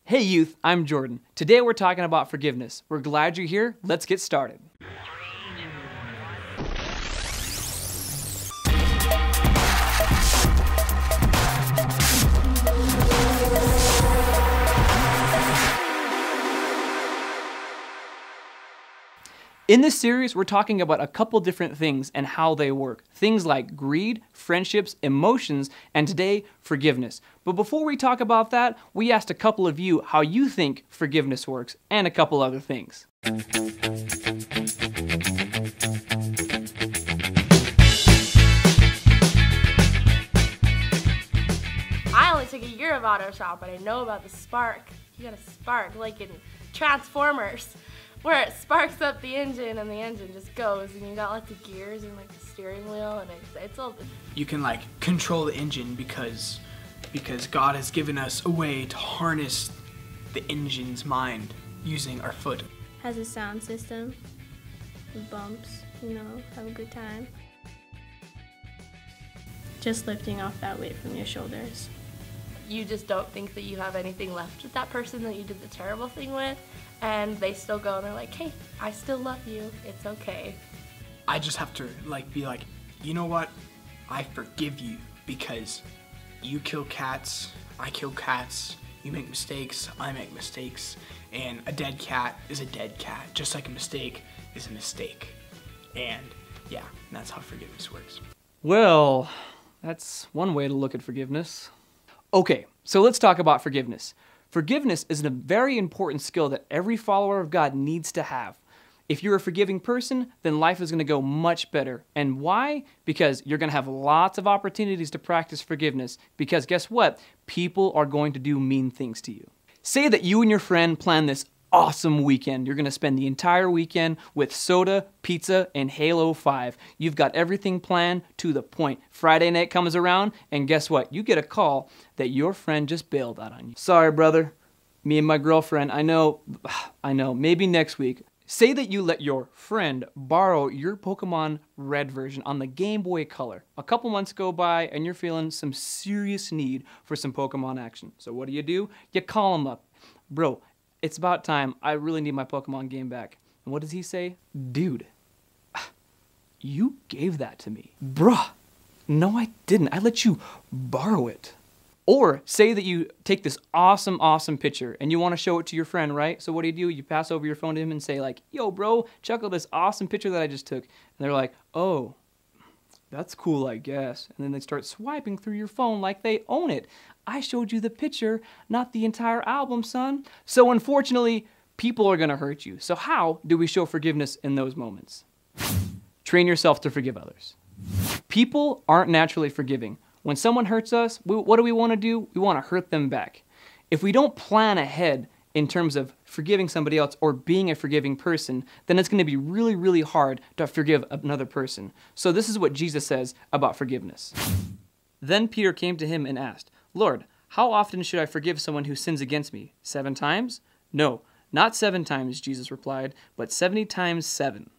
Hey youth, I'm Jordan. Today we're talking about forgiveness. We're glad you're here. Let's get started. In this series, we're talking about a couple different things and how they work. Things like greed, friendships, emotions, and today, forgiveness. But before we talk about that, we asked a couple of you how you think forgiveness works and a couple other things. I only took a year of auto shop, but I know about the spark. You got a spark, like in Transformers, where it sparks up the engine and the engine just goes, and you got lots of gears and like the steering wheel, and it's all. You can like control the engine because God has given us a way to harness the engine's mind using our foot. Has a sound system, bumps, have a good time. Just lifting off that weight from your shoulders. You just don't think that you have anything left with that person that you did the terrible thing with, and they still go and they're like, hey, I still love you, it's okay. I just have to be like, you know what? I forgive you because you kill cats, I kill cats, you make mistakes, I make mistakes, and a dead cat is a dead cat, just like a mistake is a mistake. And yeah, that's how forgiveness works. Well, that's one way to look at forgiveness. Okay, so let's talk about forgiveness. Forgiveness is a very important skill that every follower of God needs to have. If you're a forgiving person, then life is going to go much better. And why? Because you're going to have lots of opportunities to practice forgiveness. Because guess what? People are going to do mean things to you. Say that you and your friend plan this awesome weekend. You're going to spend the entire weekend with soda, pizza, and Halo 5. You've got everything planned to the point. Friday night comes around, and guess what? You get a call that your friend just bailed out on you. Sorry, brother. Me and my girlfriend, I know, maybe next week. Say that you let your friend borrow your Pokemon Red version on the Game Boy Color. A couple months go by, and you're feeling some serious need for some Pokemon action. So what do? You call him up. Bro, it's about time. I really need my Pokemon game back. And what does he say? Dude, you gave that to me. Bruh, no I didn't. I let you borrow it. Or say that you take this awesome picture and you want to show it to your friend, right? So what do? You pass over your phone to him and say like, yo bro, check out this awesome picture that I just took. And they're like, oh, that's cool, I guess. And then they start swiping through your phone like they own it. I showed you the picture, not the entire album, son. So unfortunately, people are gonna hurt you. So how do we show forgiveness in those moments? Train yourself to forgive others. People aren't naturally forgiving. When someone hurts us, what do we wanna do? We wanna hurt them back. If we don't plan ahead in terms of forgiving somebody else or being a forgiving person, then it's gonna be really hard to forgive another person. So this is what Jesus says about forgiveness. Then Peter came to him and asked, Lord, how often should I forgive someone who sins against me? 7 times? No, not 7 times, Jesus replied, but 70 times 7.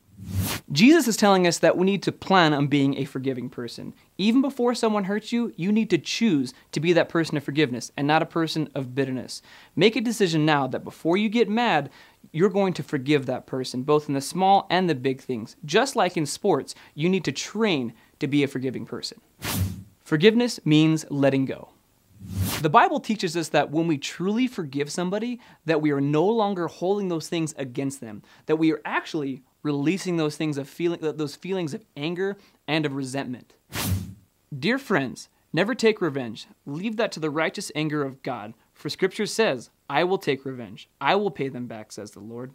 Jesus is telling us that we need to plan on being a forgiving person. Even before someone hurts you, you need to choose to be that person of forgiveness and not a person of bitterness. Make a decision now that before you get mad, you're going to forgive that person, both in the small and the big things. Just like in sports, you need to train to be a forgiving person. Forgiveness means letting go. The Bible teaches us that when we truly forgive somebody, that we are no longer holding those things against them, that we are actually releasing those things those feelings of anger and of resentment. Dear friends, never take revenge. Leave that to the righteous anger of God. For Scripture says, I will take revenge. I will pay them back, says the Lord.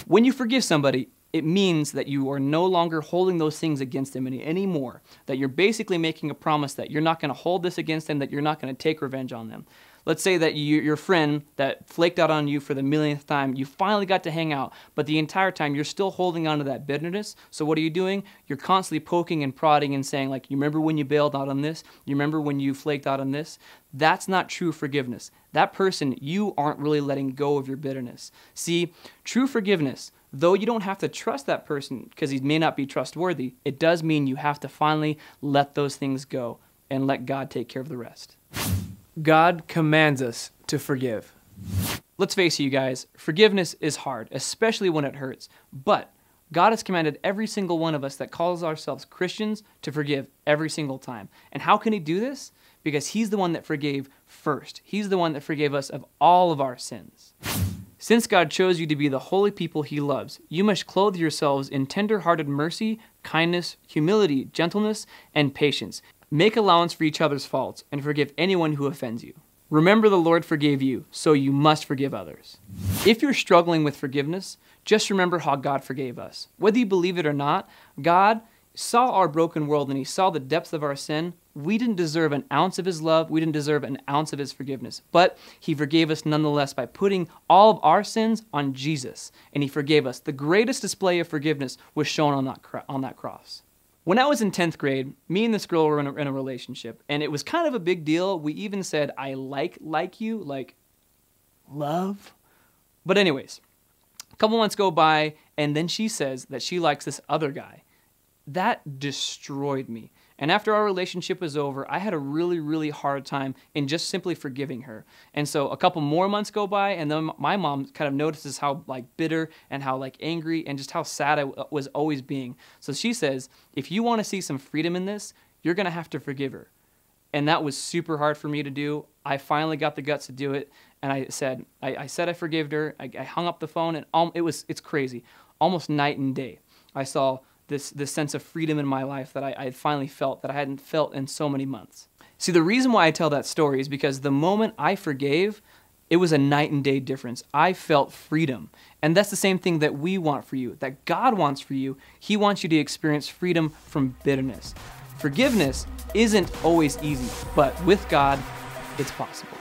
When you forgive somebody, it means that you are no longer holding those things against them anymore. That you're basically making a promise that you're not going to hold this against them, that you're not going to take revenge on them. Let's say that your friend that flaked out on you for the millionth time, you finally got to hang out, but the entire time you're still holding on to that bitterness. So what are you doing? You're constantly poking and prodding and saying like, you remember when you bailed out on this? You remember when you flaked out on this? That's not true forgiveness. That person, you aren't really letting go of your bitterness. See, true forgiveness, though you don't have to trust that person because he may not be trustworthy, it does mean you have to finally let those things go and let God take care of the rest. God commands us to forgive. Let's face it, you guys, forgiveness is hard, especially when it hurts. But God has commanded every single one of us that calls ourselves Christians to forgive every single time. And how can he do this? Because he's the one that forgave first. He's the one that forgave us of all of our sins. Since God chose you to be the holy people he loves, you must clothe yourselves in tender-hearted mercy, kindness, humility, gentleness, and patience. Make allowance for each other's faults and forgive anyone who offends you. Remember the Lord forgave you, so you must forgive others. If you're struggling with forgiveness, just remember how God forgave us. Whether you believe it or not, God saw our broken world and he saw the depths of our sin. We didn't deserve an ounce of his love. We didn't deserve an ounce of his forgiveness. But he forgave us nonetheless by putting all of our sins on Jesus. And he forgave us. The greatest display of forgiveness was shown on that cross. When I was in 10th grade, me and this girl were in a relationship, and it was kind of a big deal. We even said, I like you, like love. But anyways, a couple months go by, and then she says that she likes this other guy. That destroyed me. And after our relationship was over, I had a really, really hard time in just simply forgiving her. And so a couple more months go by, and then my mom kind of notices how bitter and how angry and just how sad I was always being. So she says, if you want to see some freedom in this, you're going to have to forgive her. And that was super hard for me to do. I finally got the guts to do it, and I said I forgave her. I hung up the phone, and it's crazy. Almost night and day, I saw this sense of freedom in my life that I had finally felt, that I hadn't felt in so many months. See, the reason why I tell that story is because the moment I forgave, it was a night and day difference. I felt freedom. And that's the same thing that we want for you, that God wants for you. He wants you to experience freedom from bitterness. Forgiveness isn't always easy, but with God, it's possible.